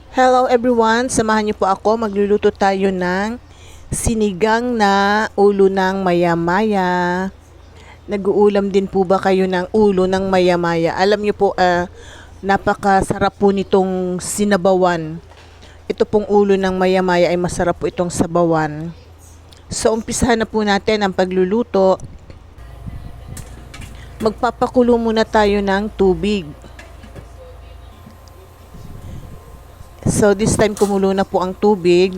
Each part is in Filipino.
Hello everyone, samahan niyo po ako. Magluluto tayo ng sinigang na ulo ng maya-maya. Nag-uulam din po ba kayo ng ulo ng maya-maya? Alam niyo po, napakasarap po nitong sinabawan. Ito pong ulo ng maya-maya ay masarap po itong sabawan. So, umpisahan na po natin ang pagluluto. Magpapakulo muna tayo ng tubig. So this time kumulo na po ang tubig.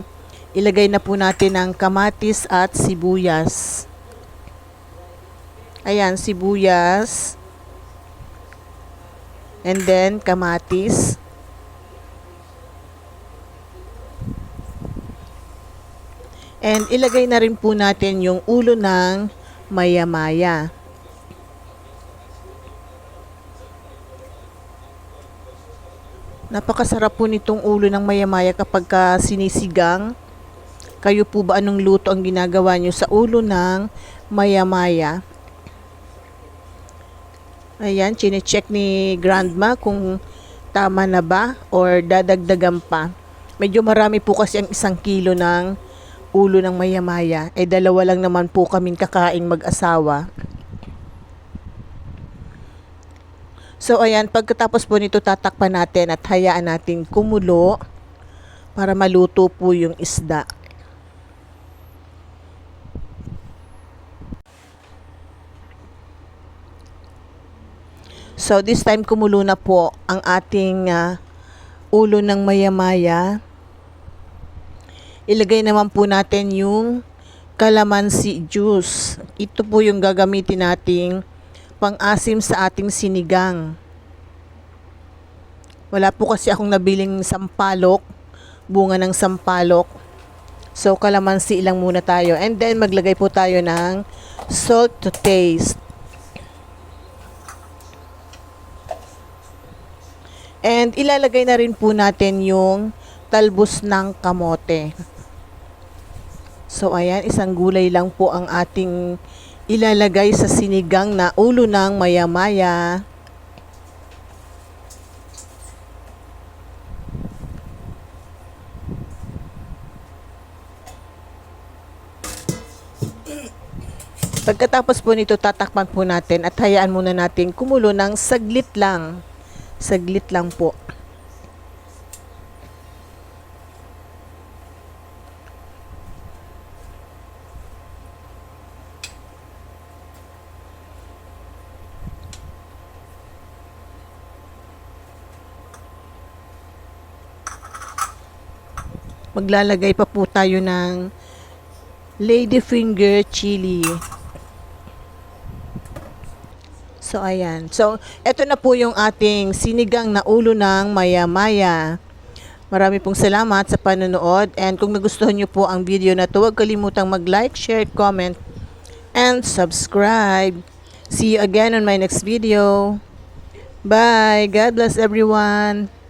Ilagay na po natin ang kamatis at sibuyas. Ayan, sibuyas. And then kamatis. And ilagay na rin po natin yung ulo ng maya-maya. Napakasarap po nitong ulo ng maya-maya kapag sinisigang. Kayo po ba anong luto ang ginagawa nyo sa ulo ng maya-maya? Ayan, chine-check ni Grandma kung tama na ba or dadagdagan pa. Medyo marami po kasi ang 1 kilo ng ulo ng maya-maya. Dalawa lang naman po kaming kakaing mag-asawa. So ayan, pagkatapos po nito tatakpan natin at hayaan natin kumulo para maluto po yung isda. So this time kumulo na po ang ating ulo ng maya-maya. Ilagay naman po natin yung calamansi juice. Ito po yung gagamitin nating pang-asim sa ating sinigang. Wala po kasi akong nabiling sampalok, bunga ng sampalok. So, kalamansi lang muna tayo. And then, maglagay po tayo ng salt to taste. And ilalagay na rin po natin yung talbos ng kamote. So, ayan, isang gulay lang po ang ating ilalagay sa sinigang na ulo ng maya-maya. Pagkatapos po nito, tatakpan po natin at hayaan muna natin kumulo ng saglit lang. Saglit lang po. Maglalagay pa po tayo ng ladyfinger chili. So, ayan. So, eto na po yung ating sinigang na ulo ng maya-maya. Marami pong salamat sa panonood. And kung nagustuhan nyo po ang video na to, huwag kalimutang mag-like, share, comment, and subscribe. See you again on my next video. Bye! God bless everyone!